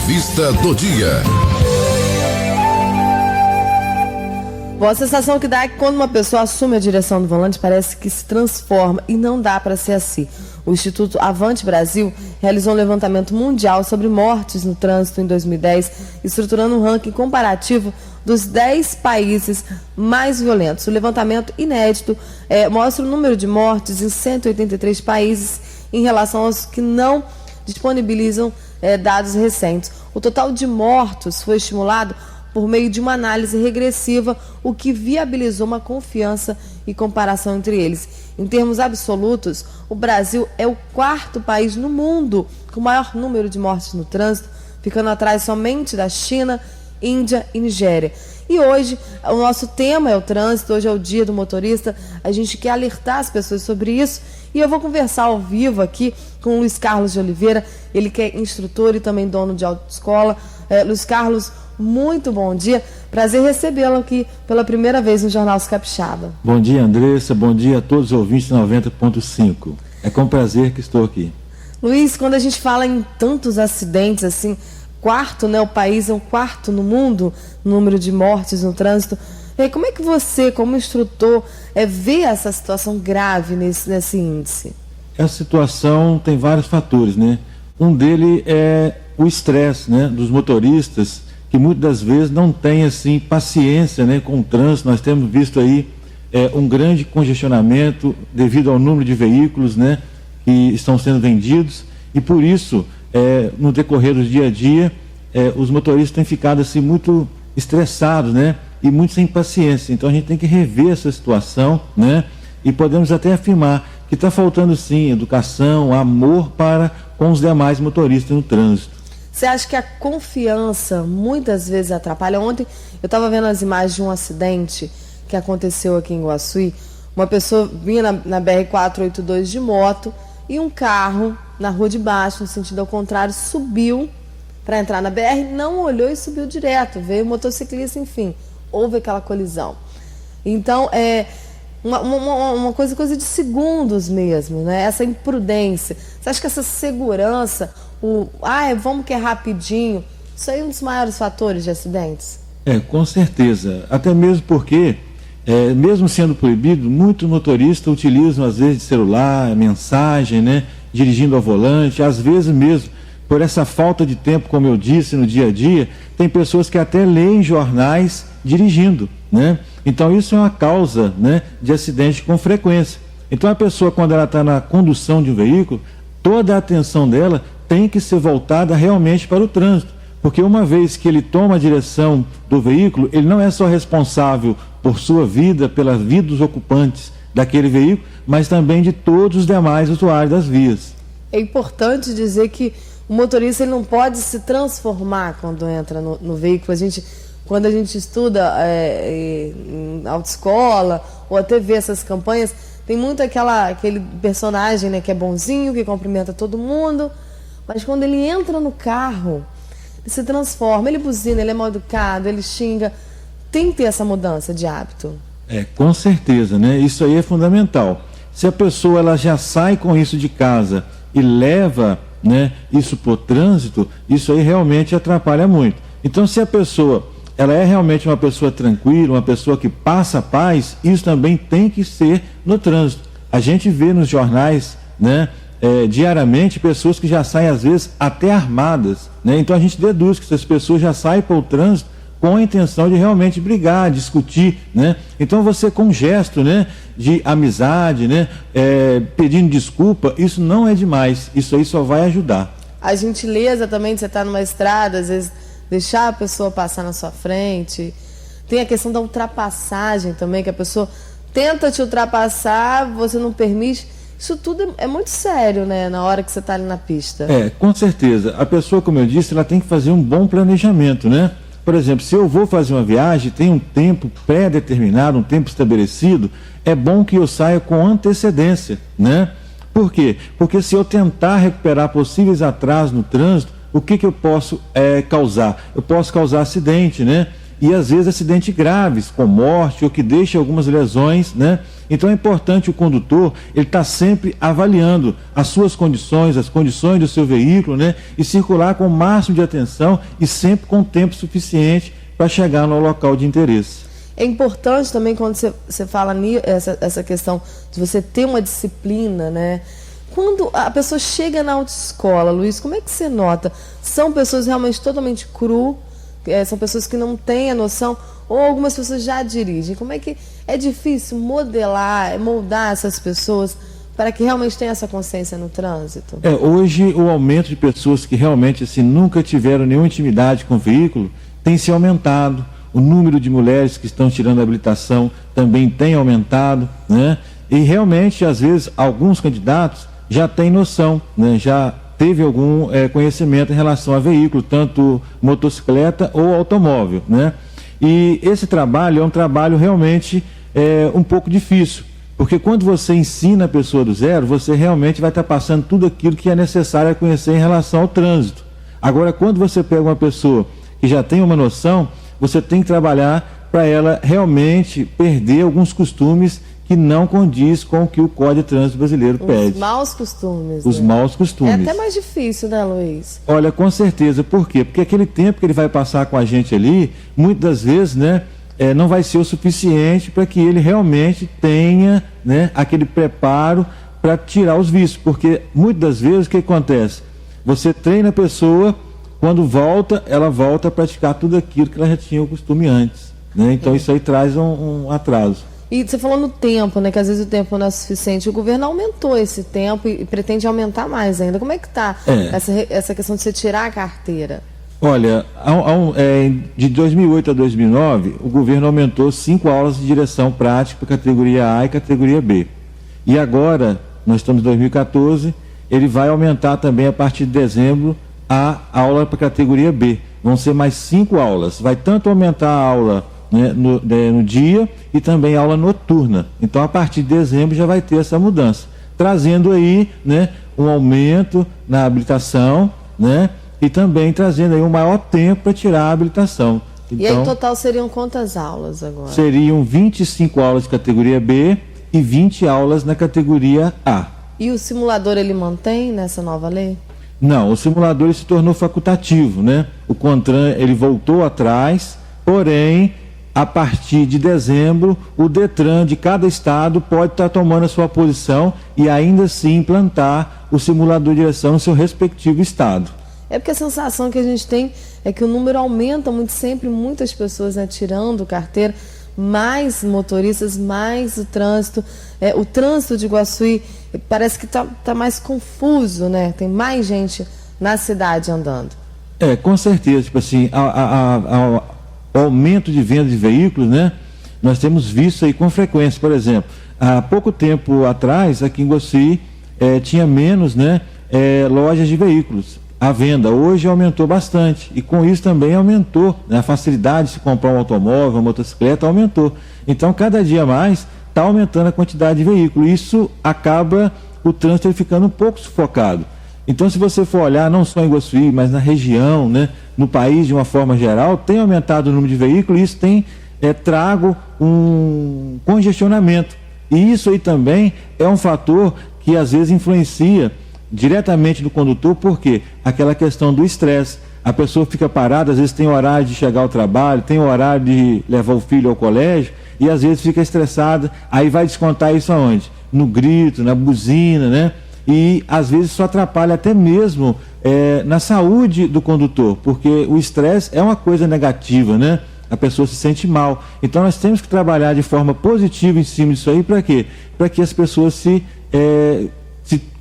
Entrevista do dia. Bom, a sensação que dá é que quando uma pessoa assume a direção do volante parece que se transforma, e não dá para ser assim. O Instituto Avante Brasil realizou um levantamento mundial sobre mortes no trânsito em 2010, estruturando um ranking comparativo dos 10 países mais violentos. O levantamento inédito mostra o número de mortes em 183 países em relação aos que não disponibilizam dados recentes. O total de mortos foi estimulado por meio de uma análise regressiva, o que viabilizou uma confiança e comparação entre eles. Em termos absolutos, o Brasil é o 4º país no mundo com o maior número de mortes no trânsito, ficando atrás somente da China, Índia e Nigéria. E hoje, o nosso tema é o trânsito, hoje é o dia do motorista, a gente quer alertar as pessoas sobre isso, e eu vou conversar ao vivo aqui com o Luiz Carlos de Oliveira, ele que é instrutor e também dono de autoescola. Luiz Carlos, muito bom dia, prazer recebê-lo aqui pela primeira vez no Jornal Os Capixaba. Bom dia, Andressa, bom dia a todos os ouvintes 90.5, é com prazer que estou aqui. Luiz, quando a gente fala em tantos acidentes assim, o país é o 4º no mundo, número de mortes no trânsito. Como é que você, como instrutor, vê essa situação grave nesse índice? Essa situação tem vários fatores, né? Um deles é o estresse, né, dos motoristas, que muitas das vezes não têm assim paciência, né, com o trânsito. Nós temos visto aí um grande congestionamento devido ao número de veículos, né, que estão sendo vendidos, e por isso no decorrer do dia a dia os motoristas têm ficado assim muito estressados, né, e muito sem paciência. Então a gente tem que rever essa situação, né, e podemos até afirmar que está faltando sim educação, amor para com os demais motoristas no trânsito. Você acha que a confiança muitas vezes atrapalha? Ontem eu estava vendo as imagens de um acidente que aconteceu aqui em Iguaçu. Uma pessoa vinha na BR-482 de moto e um carro na rua de baixo, no sentido ao contrário, subiu para entrar na BR, não olhou e subiu direto. Veio o motociclista, enfim, houve aquela colisão. Então, uma coisa de segundos mesmo, né? Essa imprudência. Você acha que essa segurança, vamos que é rapidinho, isso aí é um dos maiores fatores de acidentes? Com certeza. Até mesmo porque, mesmo sendo proibido, muitos motoristas utilizam às vezes de celular, mensagem, né? Dirigindo ao volante, às vezes mesmo por essa falta de tempo, como eu disse, no dia a dia, tem pessoas que até leem jornais dirigindo, né? Então isso é uma causa, né, de acidente com frequência. Então a pessoa, quando ela está na condução de um veículo, toda a atenção dela tem que ser voltada realmente para o trânsito, porque uma vez que ele toma a direção do veículo, ele não é só responsável por sua vida, pela vida dos ocupantes daquele veículo, mas também de todos os demais usuários das vias. É importante dizer que o motorista ele não pode se transformar quando entra no veículo. Quando a gente estuda em autoescola ou até vê essas campanhas, tem muito aquele personagem, né, que é bonzinho, que cumprimenta todo mundo, mas quando ele entra no carro, ele se transforma, ele buzina, ele é mal educado, ele xinga. Tem que ter essa mudança de hábito. Com certeza, né? Isso aí é fundamental. Se a pessoa ela já sai com isso de casa e leva, né, isso para o trânsito, isso aí realmente atrapalha muito. Então, se a pessoa ela é realmente uma pessoa tranquila, uma pessoa que passa a paz, isso também tem que ser no trânsito. A gente vê nos jornais, né, diariamente, pessoas que já saem às vezes até armadas, né? Então a gente deduz que essas pessoas já saem para o trânsito com a intenção de realmente brigar, discutir, né? Então você com um gesto, né, de amizade, né, pedindo desculpa, isso não é demais, isso aí só vai ajudar. A gentileza também de você estar numa estrada, às vezes deixar a pessoa passar na sua frente. Tem a questão da ultrapassagem também, que a pessoa tenta te ultrapassar, você não permite. Isso tudo é muito sério, né, na hora que você está ali na pista. Com certeza. A pessoa, como eu disse, ela tem que fazer um bom planejamento, né? Por exemplo, se eu vou fazer uma viagem, tem um tempo pré-determinado, um tempo estabelecido, é bom que eu saia com antecedência, né? Por quê? Porque se eu tentar recuperar possíveis atrasos no trânsito, o que eu posso causar? Eu posso causar acidente, né? E às vezes acidentes graves, com morte ou que deixam algumas lesões, né? Então é importante o condutor, ele está sempre avaliando as suas condições, as condições do seu veículo, né? E circular com o máximo de atenção e sempre com tempo suficiente para chegar no local de interesse. É importante também quando você fala essa questão de você ter uma disciplina, né? Quando a pessoa chega na autoescola, Luiz, como é que você nota? São pessoas realmente totalmente são pessoas que não têm a noção, ou algumas pessoas já dirigem? Como é que é difícil moldar essas pessoas para que realmente tenham essa consciência no trânsito? Hoje o aumento de pessoas que realmente assim, nunca tiveram nenhuma intimidade com o veículo tem se aumentado. O número de mulheres que estão tirando a habilitação também tem aumentado, né? E realmente, às vezes, alguns candidatos já têm noção, né? Já teve algum conhecimento em relação a veículo, tanto motocicleta ou automóvel, né? E esse trabalho é um trabalho realmente um pouco difícil, porque quando você ensina a pessoa do zero, você realmente vai estar passando tudo aquilo que é necessário conhecer em relação ao trânsito. Agora, quando você pega uma pessoa que já tem uma noção, você tem que trabalhar para ela realmente perder alguns costumes que não condiz com o que o Código de Trânsito Brasileiro pede. Os maus costumes. Os maus costumes. É até mais difícil, né, Luiz? Olha, com certeza. Por quê? Porque aquele tempo que ele vai passar com a gente ali, muitas vezes, né, não vai ser o suficiente para que ele realmente tenha, né, aquele preparo para tirar os vícios. Porque muitas das vezes o que acontece? Você treina a pessoa, quando volta, ela volta a praticar tudo aquilo que ela já tinha o costume antes, né? Então isso aí traz um atraso. E você falou no tempo, né? Que às vezes o tempo não é suficiente. O governo aumentou esse tempo e pretende aumentar mais ainda. Como é que está essa questão de você tirar a carteira? Olha, de 2008 a 2009, o governo aumentou 5 aulas de direção prática para categoria A e categoria B. E agora, nós estamos em 2014, ele vai aumentar também a partir de dezembro a aula para a categoria B. Vão ser mais 5 aulas. Vai tanto aumentar a aula, né, no dia e também a aula noturna. Então, a partir de dezembro já vai ter essa mudança, trazendo aí, né, um aumento na habilitação, né, e também trazendo aí um maior tempo para tirar a habilitação. Então, e aí, total, seriam quantas aulas agora? Seriam 25 aulas de categoria B e 20 aulas na categoria A. E o simulador ele mantém nessa nova lei? Não, o simulador ele se tornou facultativo, né? O CONTRAN ele voltou atrás, porém, a partir de dezembro, o DETRAN de cada estado pode estar tomando a sua posição e ainda assim implantar o simulador de direção no seu respectivo estado. É porque a sensação que a gente tem é que o número aumenta muito, sempre muitas pessoas, né, tirando carteira, mais motoristas, mais o trânsito. O trânsito de Iguaçuí parece que tá mais confuso, né? Tem mais gente na cidade andando. Com certeza, tipo assim, o aumento de venda de veículos, né? Nós temos visto aí com frequência. Por exemplo, há pouco tempo atrás, aqui em Iguaçuí, tinha menos, né, lojas de veículos. A venda hoje aumentou bastante e com isso também aumentou, né, a facilidade de se comprar um automóvel, uma motocicleta aumentou. Então, cada dia mais está aumentando a quantidade de veículos. Isso acaba o trânsito ficando um pouco sufocado. Então, se você for olhar, não só em Iguaçuí, mas na região, né, no país de uma forma geral, tem aumentado o número de veículos e isso tem trago um congestionamento. E isso aí também é um fator que às vezes influencia diretamente no condutor, porque aquela questão do estresse. A pessoa fica parada, às vezes tem horário de chegar ao trabalho, tem horário de levar o filho ao colégio e às vezes fica estressada, aí vai descontar isso aonde? No grito, na buzina, né? E às vezes isso atrapalha até mesmo na saúde do condutor, porque o estresse é uma coisa negativa, né? A pessoa se sente mal. Então nós temos que trabalhar de forma positiva em cima disso aí, para quê? Para que as pessoas se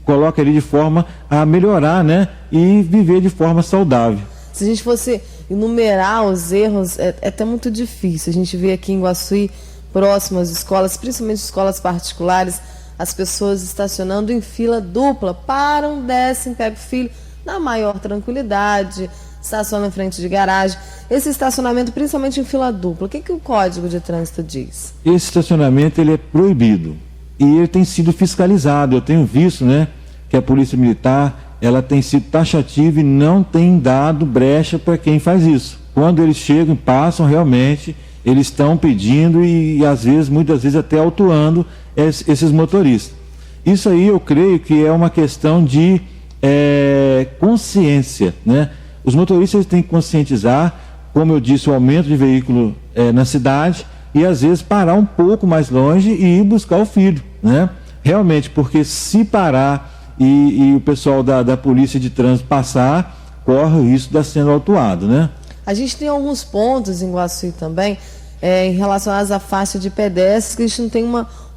coloquem ali de forma a melhorar, né? E viver de forma saudável. Se a gente fosse enumerar os erros, é até muito difícil. A gente vê aqui em Iguaçuí, próximo às escolas, principalmente escolas particulares, as pessoas estacionando em fila dupla, param, descem, pegam o filho na maior tranquilidade, estacionam em frente de garagem. Esse estacionamento, principalmente em fila dupla, o que o Código de Trânsito diz? Esse estacionamento ele é proibido e ele tem sido fiscalizado. Eu tenho visto, né, que a Polícia Militar ela tem sido taxativa e não tem dado brecha para quem faz isso. quando eles chegam e passam, realmente, eles estão pedindo e às vezes, muitas vezes até autuando esses motoristas. Isso aí eu creio que é uma questão de consciência, né? Os motoristas têm que conscientizar, como eu disse, o aumento de veículo na cidade e às vezes parar um pouco mais longe e ir buscar o filho, né? Realmente, porque se parar e o pessoal da polícia de trânsito passar, corre o risco de estar sendo autuado, né? A gente tem alguns pontos em Iguaçu também, em relacionados à faixa de pedestres, que a gente não tem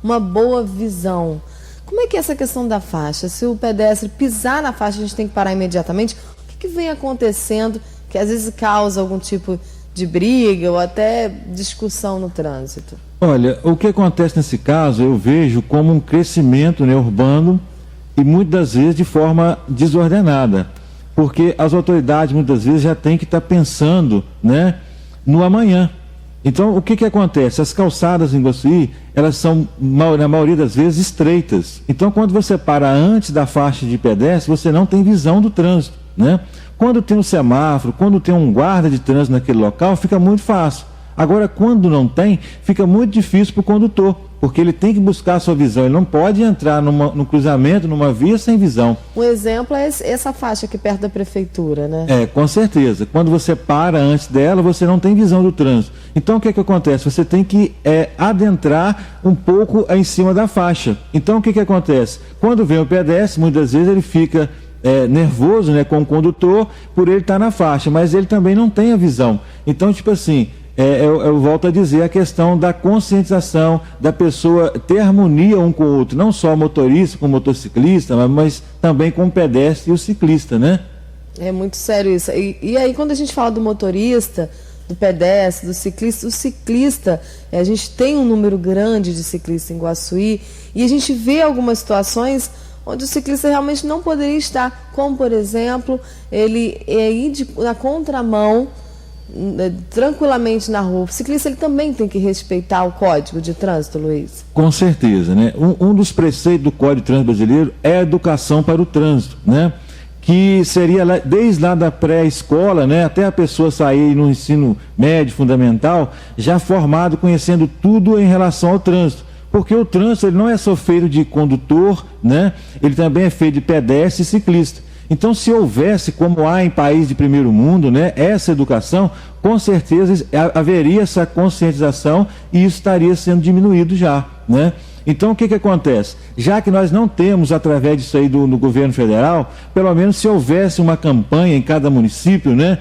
uma boa visão. Como é que é essa questão da faixa? Se o pedestre pisar na faixa, a gente tem que parar imediatamente. O que vem acontecendo que às vezes causa algum tipo de briga ou até discussão no trânsito? Olha, o que acontece nesse caso, eu vejo como um crescimento, né, urbano e muitas vezes de forma desordenada. Porque as autoridades muitas vezes já têm que estar pensando, né, no amanhã. Então, o que acontece? As calçadas em Iguaçu, elas são, na maioria das vezes, estreitas. Então, quando você para antes da faixa de pedestre, você não tem visão do trânsito, né? Quando tem um semáforo, quando tem um guarda de trânsito naquele local, fica muito fácil. Agora, quando não tem, fica muito difícil para o condutor, porque ele tem que buscar a sua visão. Ele não pode entrar no cruzamento, numa via sem visão. Um exemplo é essa faixa aqui perto da prefeitura, né? Com certeza. Quando você para antes dela, você não tem visão do trânsito. Então, o que acontece? Você tem que adentrar um pouco em cima da faixa. Então, o que acontece? Quando vem o pedestre, muitas vezes ele fica nervoso, né, com o condutor por ele estar na faixa, mas ele também não tem a visão. Então, tipo assim, eu volto a dizer a questão da conscientização, da pessoa ter harmonia um com o outro, não só o motorista com o motociclista, mas também com o pedestre e o ciclista, né? É muito sério isso. E aí, quando a gente fala do motorista, do pedestre, do ciclista, o ciclista, a gente tem um número grande de ciclistas em Iguaçu e a gente vê algumas situações onde o ciclista realmente não poderia estar, como, por exemplo, ele ir na contramão, tranquilamente na rua. O ciclista ele também tem que respeitar o Código de Trânsito, Luiz? Com certeza, né? Um dos preceitos do Código de Trânsito brasileiro é a educação para o trânsito, né? Que seria desde lá da pré-escola, né, até a pessoa sair no ensino médio, fundamental, já formado, conhecendo tudo em relação ao trânsito. Porque o trânsito ele não é só feito de condutor, né? Ele também é feito de pedestre e ciclista. Então, se houvesse, como há em países de primeiro mundo, né, essa educação, com certeza haveria essa conscientização e isso estaria sendo diminuído já, né? Então, o que acontece? Já que nós não temos, através disso aí do governo federal, pelo menos se houvesse uma campanha em cada município, né,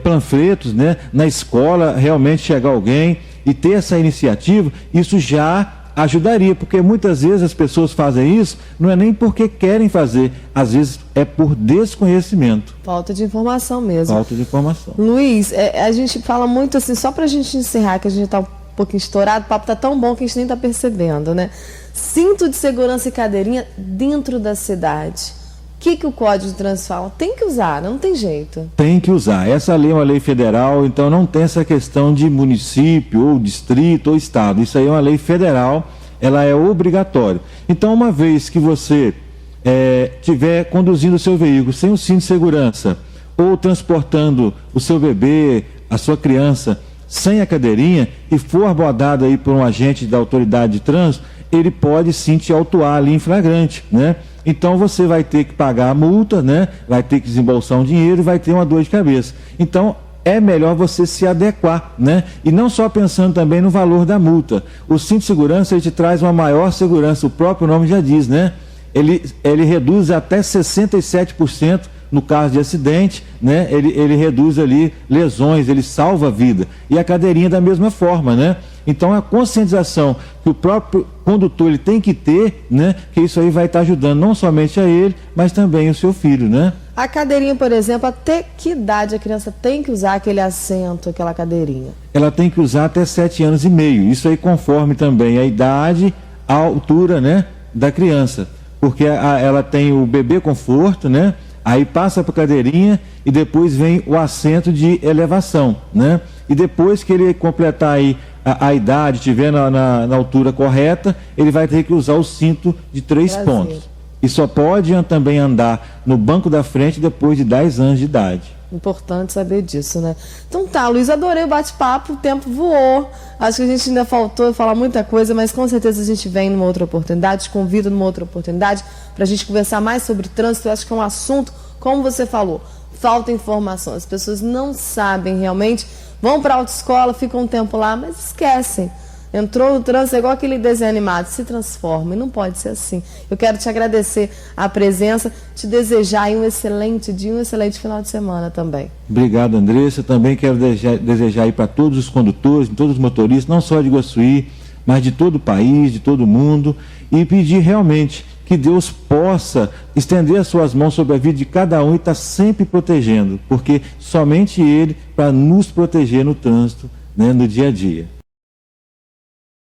panfletos, né, na escola, realmente chegar alguém e ter essa iniciativa, isso já ajudaria, porque muitas vezes as pessoas fazem isso, não é nem porque querem fazer, às vezes é por desconhecimento. Falta de informação mesmo. Falta de informação. Luiz, a gente fala muito assim, só pra gente encerrar, que a gente está um pouquinho estourado, o papo tá tão bom que a gente nem tá percebendo, né? Cinto de segurança e cadeirinha dentro da cidade. O que o Código de Trânsito fala? Tem que usar, não tem jeito. Tem que usar. Essa lei é uma lei federal, então não tem essa questão de município, ou distrito, ou estado. Isso aí é uma lei federal, ela é obrigatória. Então, uma vez que você estiver conduzindo o seu veículo sem o cinto de segurança, ou transportando o seu bebê, a sua criança, sem a cadeirinha, e for abordado aí por um agente da autoridade de trânsito, ele pode sim te autuar ali em flagrante, né? Então você vai ter que pagar a multa, né? Vai ter que desembolsar um dinheiro e vai ter uma dor de cabeça. Então é melhor você se adequar, né? E não só pensando também no valor da multa. O cinto de segurança ele te traz uma maior segurança, o próprio nome já diz, né? Ele reduz até 67% no caso de acidente, né? Ele reduz ali lesões, ele salva a vida. E a cadeirinha da mesma forma, né? Então a conscientização que o próprio condutor ele tem que ter, né? Que isso aí vai estar ajudando não somente a ele, mas também o seu filho, né? A cadeirinha, por exemplo, até que idade a criança tem que usar aquele assento, aquela cadeirinha? Ela tem que usar até 7 anos e meio. Isso aí conforme também a idade, a altura, né, da criança. Porque ela tem o bebê conforto, né? Aí passa para a cadeirinha e depois vem o assento de elevação, né? E depois que ele completar aí a idade, estiver na altura correta, ele vai ter que usar o cinto de 3 pontos. E só pode também andar no banco da frente depois de 10 anos de idade. Importante saber disso, né? Então tá, Luiz, adorei o bate-papo, o tempo voou. Acho que a gente ainda faltou falar muita coisa, mas com certeza a gente vem numa outra oportunidade, te convido numa outra oportunidade para a gente conversar mais sobre trânsito. Eu acho que é um assunto, como você falou, falta informação. As pessoas não sabem realmente, vão para a autoescola, ficam um tempo lá, mas esquecem. Entrou no trânsito, é igual aquele desenho animado, se transforma, e não pode ser assim. Eu quero te agradecer a presença, te desejar aí um excelente dia, um excelente final de semana também. Obrigado, Andressa. Também quero desejar aí para todos os condutores, todos os motoristas, não só de Iguaçuí, mas de todo o país, de todo o mundo, e pedir realmente que Deus possa estender as suas mãos sobre a vida de cada um e estar sempre protegendo, porque somente Ele para nos proteger no trânsito, né, no dia a dia.